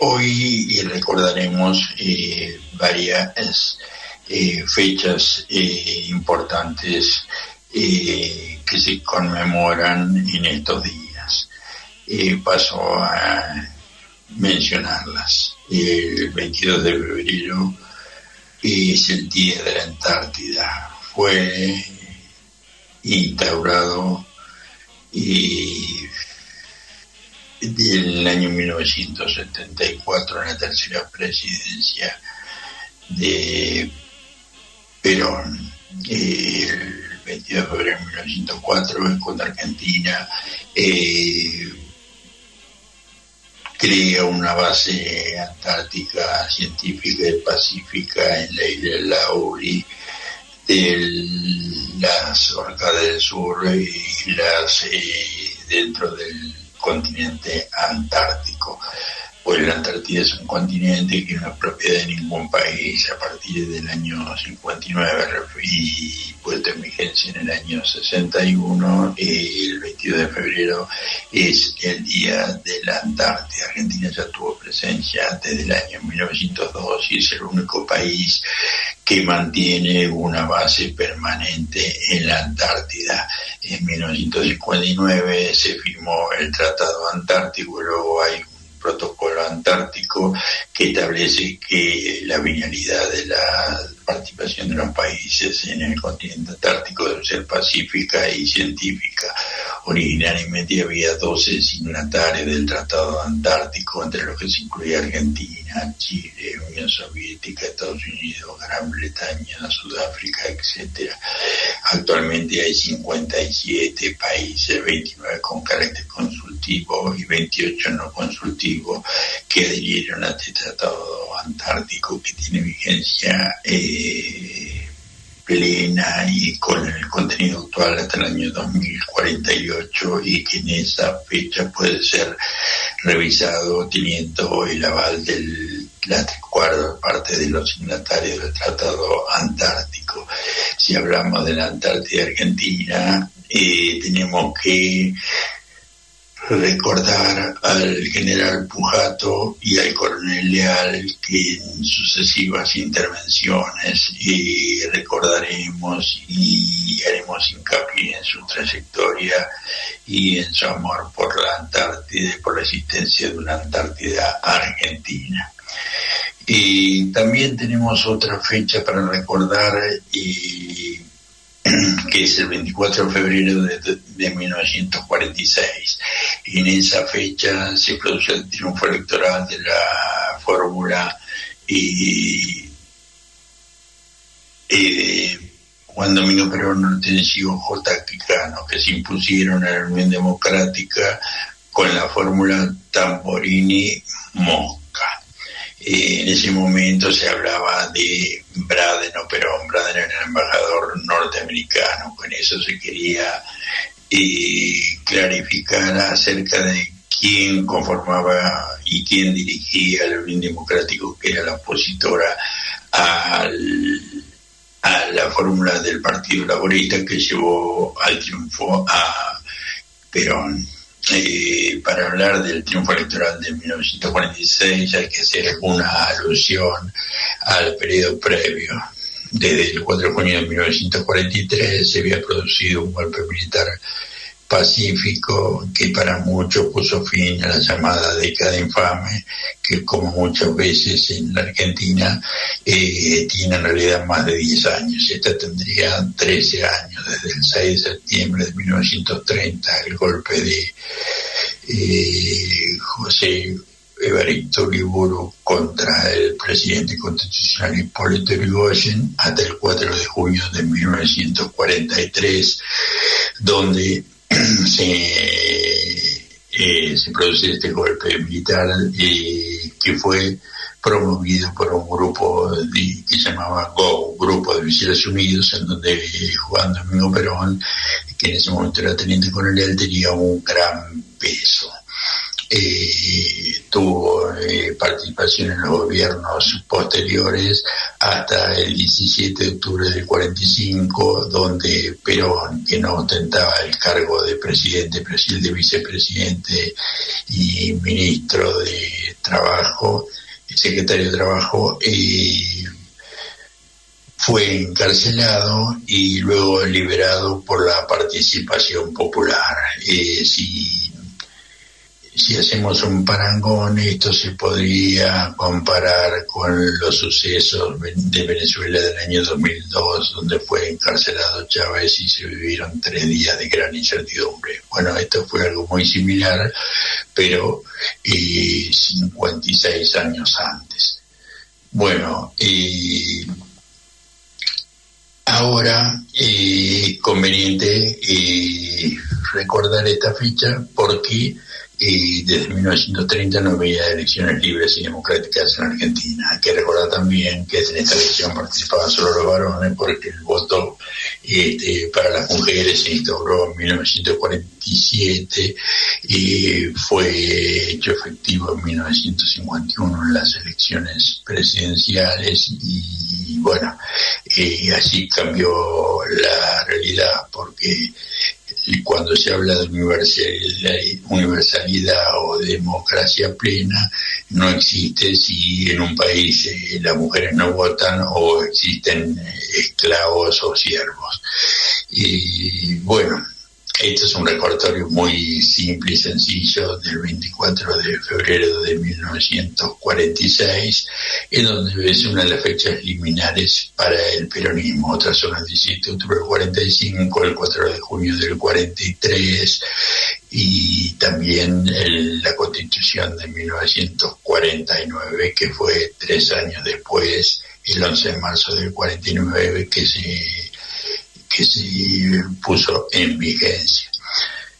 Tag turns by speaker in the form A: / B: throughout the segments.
A: Hoy recordaremos varias fechas importantes que se conmemoran en estos días. Paso a mencionarlas. El 22 de febrero es el Día de la Antártida. Fue instaurado del año 1974 en la tercera presidencia de Perón. El 22 de febrero de 1904, cuando Argentina crea una base antártica científica y pacífica en la isla Lauri, las Orcadas del Sur y las dentro del continente antártico. Pues la Antártida es un continente que no es propiedad de ningún país a partir del año 59 y puesto en vigencia en el año 61. El 22 de febrero es el Día de la Antártida. Argentina ya tuvo presencia desde el año 1902 y es el único país que mantiene una base permanente en la Antártida. En 1959 se firmó el Tratado Antártico, luego hay protocolo antártico que establece que la finalidad de la participación de los países en el continente antártico debe ser pacífica y científica. Originariamente había 12 signatarios del Tratado Antártico, entre los que se incluía Argentina, Chile, Unión Soviética, Estados Unidos, Gran Bretaña, Sudáfrica, etc. Actualmente hay 57 países, 29 con carácter consultivo y 28 no consultivo, que adhirieron a este Tratado Antártico, que tiene vigencia plena y con el contenido actual hasta el año 2048, y que en esa fecha puede ser revisado teniendo el aval de la cuarta parte de los signatarios del Tratado Antártico. Si hablamos de la Antártida Argentina, tenemos que recordar al general Pujato y al coronel Leal, que en sucesivas intervenciones recordaremos y haremos hincapié en su trayectoria y en su amor por la Antártida y por la existencia de una Antártida argentina. Y también tenemos otra fecha para recordar, que es el 24 de febrero de 1946. En esa fecha se produce el triunfo electoral de la fórmula Juan Domingo Perón, Hortensio J. Quijano, que se impusieron a la Unión Democrática con la fórmula Tamborini-Mosca. En ese momento se hablaba de Braden o Perón. Braden era el embajador norteamericano. Con eso se quería clarificar acerca de quién conformaba y quién dirigía la Unión Democrática, que era la opositora a la fórmula del Partido Laborista, que llevó al triunfo a Perón. Para hablar del triunfo electoral de 1946 hay que hacer una alusión al periodo previo. Desde el 4 de junio de 1943 se había producido un golpe militar pacífico que para muchos puso fin a la llamada década infame, que como muchas veces en la Argentina tiene en realidad más de 10 años. Esta tendría 13 años, desde el 6 de septiembre de 1930, el golpe de José Evaristo Uriburu contra el presidente constitucional Hipólito Yrigoyen, hasta el 4 de junio de 1943, donde se produce este golpe militar que fue promovido por un grupo que se llamaba GO, Grupo de Oficiales Unidos, en donde Juan Domingo Perón, que en ese momento era teniente coronel, tenía un gran peso. Tuvo participación en los gobiernos posteriores hasta el 17 de octubre del 45, donde Perón, que no ostentaba el cargo de presidente, vicepresidente y ministro de Trabajo, el secretario de Trabajo, fue encarcelado y luego liberado por la participación popular. Si hacemos un parangón, esto se podría comparar con los sucesos de Venezuela del año 2002, donde fue encarcelado Chávez y se vivieron 3 días de gran incertidumbre. Bueno, esto fue algo muy similar, pero 56 años antes. Bueno, ahora es conveniente recordar esta fecha porque desde 1930 no había elecciones libres y democráticas en Argentina. Hay que recordar también que en esta elección participaban solo los varones porque el voto para las mujeres se instauró en 1947 y fue hecho efectivo en 1951 en las elecciones presidenciales y bueno, así cambió la realidad porque cuando se habla de universalidad o democracia plena, no existe si en un país las mujeres no votan o existen esclavos o siervos. Y bueno, este es un recordatorio muy simple y sencillo del 24 de febrero de 1946, en donde es una de las fechas liminares para el peronismo. Otras son el 17 de octubre del 45, el 4 de junio del 43, y también la Constitución de 1949, que fue 3 años después, el 11 de marzo del 49, que se puso en vigencia.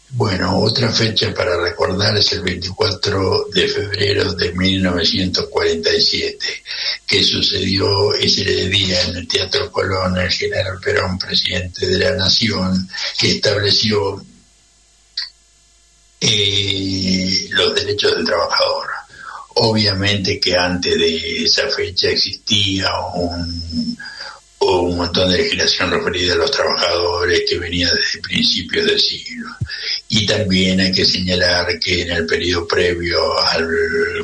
A: Bueno, otra fecha para recordar es el 24 de febrero de 1947, que sucedió ese día en el Teatro Colón. El general Perón, presidente de la Nación, que estableció los derechos del trabajador. Obviamente que antes de esa fecha existía un montón de legislación referida a los trabajadores que venía desde principios del siglo. Y también hay que señalar que en el periodo previo al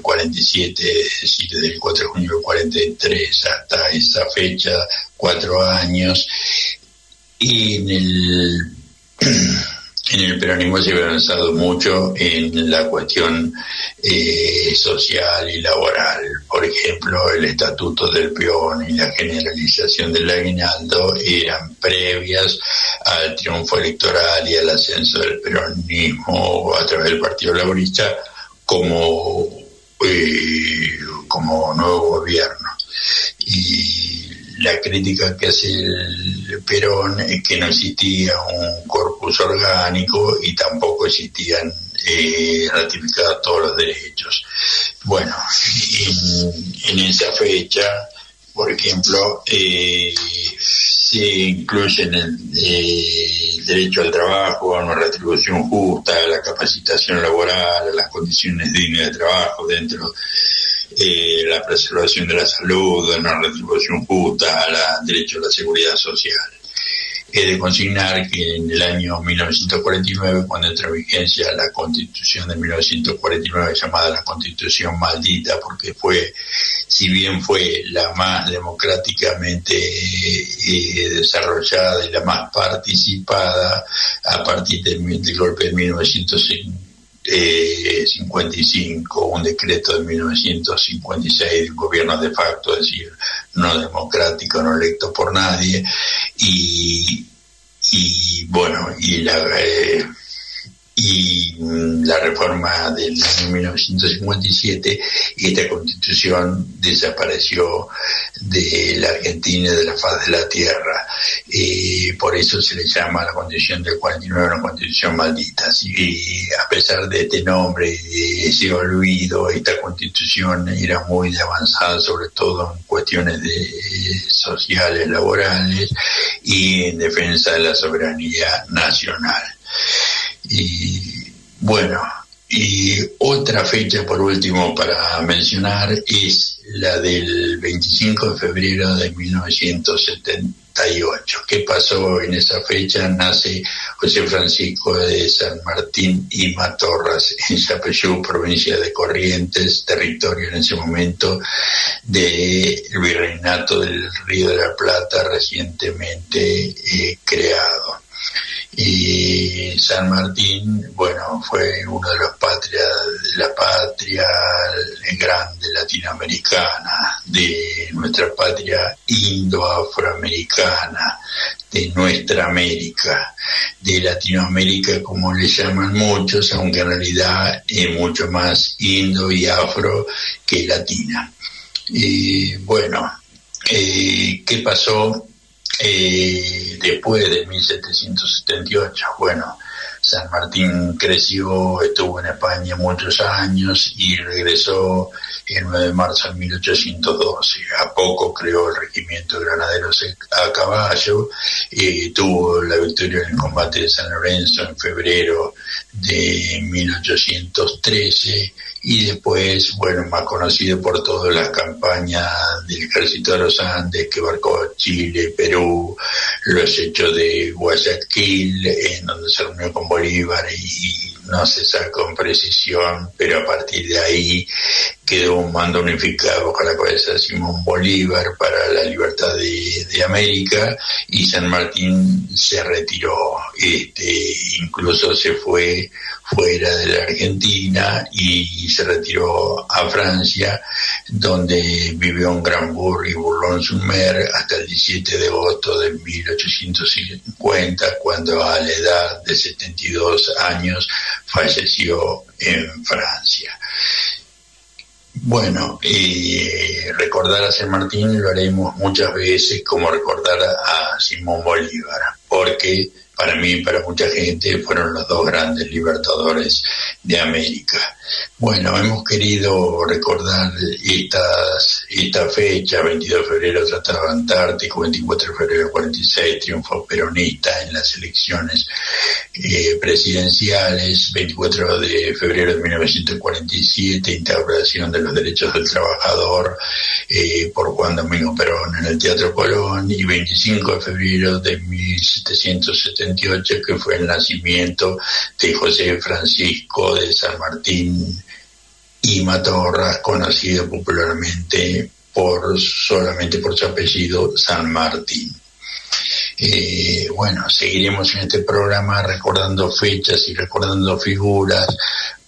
A: 47, es decir, desde el 4 de junio del 43 hasta esa fecha, 4 años, y en el peronismo se había avanzado mucho en la cuestión social y laboral. Por ejemplo, el estatuto del peón y la generalización del aguinaldo eran previas al triunfo electoral y al ascenso del peronismo a través del Partido Laborista como nuevo gobierno. Y la crítica que hace el Perón es que no existía un corpus orgánico y tampoco existían ratificados todos los derechos. Bueno, en esa fecha, por ejemplo, se incluyen el derecho al trabajo, a una retribución justa, a la capacitación laboral, a las condiciones dignas de trabajo dentro la preservación de la salud, una retribución justa, al derecho a la seguridad social. He de consignar que en el año 1949, cuando entra en vigencia la Constitución de 1949, llamada la Constitución Maldita, porque si bien fue la más democráticamente desarrollada y la más participada a partir del golpe de 1955, un decreto de 1956 de un gobierno de facto, es decir, no democrático, no electo por nadie, y la reforma del año 1957, y esta Constitución desapareció de la Argentina y de la faz de la tierra. Por eso se le llama la Constitución del 49 una Constitución maldita. Y a pesar de este nombre y de ese olvido, esta Constitución era muy avanzada, sobre todo en cuestiones sociales, laborales y en defensa de la soberanía nacional. Y bueno, y otra fecha por último para mencionar es la del 25 de febrero de 1970 38. ¿Qué pasó en esa fecha? Nace José Francisco de San Martín y Matorras en Yapeyú, provincia de Corrientes, territorio en ese momento del Virreinato del Río de la Plata, recientemente creado. Y San Martín, bueno, fue uno de los la patria grande latinoamericana, de nuestra patria indo-afroamericana, de nuestra América, de Latinoamérica como le llaman muchos, aunque en realidad es mucho más indo y afro que latina. Y bueno, ¿qué pasó después de 1778? Bueno, San Martín creció, estuvo en España muchos años y regresó el 9 de marzo de 1812. A poco creó el regimiento de granaderos a caballo, tuvo la victoria en el combate de San Lorenzo en febrero de 1813 y después, bueno, más conocido por todas las campañas del Ejército de los Andes que abarcó Chile, Perú, los hechos de Guayaquil, en donde se reunió con Bolívar y no se sabe con precisión, pero a partir de ahí quedó un mando unificado con la cabeza de Simón Bolívar para la libertad de América, y San Martín se retiró, incluso se fue fuera de la Argentina y se retiró a Francia, donde vivió en Granbourg y Boulogne-sur-Mer hasta el 17 de agosto de 1850, cuando a la edad de 72 años falleció en Francia. Bueno, recordar a San Martín lo haremos muchas veces como recordar a Simón Bolívar, porque para mí y para mucha gente fueron los dos grandes libertadores de América. Bueno, hemos querido recordar esta fecha, 22 de febrero Tratado Antártico, 24 de febrero 46, triunfo peronista en las elecciones presidenciales, 24 de febrero de 1947, instauración de los derechos del trabajador por Juan Domingo Perón en el Teatro Colón, y 25 de febrero de 1778, que fue el nacimiento de José Francisco de San Martín y Matorras, conocido popularmente solamente por su apellido San Martín. Bueno, seguiremos en este programa recordando fechas y recordando figuras,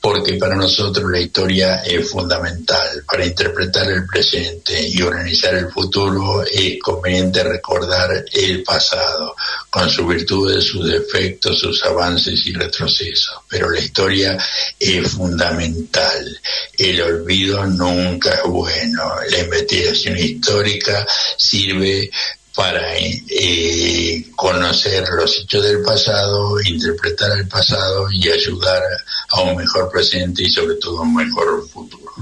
A: porque para nosotros la historia es fundamental. Para interpretar el presente y organizar el futuro es conveniente recordar el pasado, con sus virtudes, sus defectos, sus avances y retrocesos. Pero la historia es fundamental. El olvido nunca es bueno. La investigación histórica sirve para conocer los hechos del pasado, interpretar el pasado y ayudar a un mejor presente y sobre todo a un mejor futuro.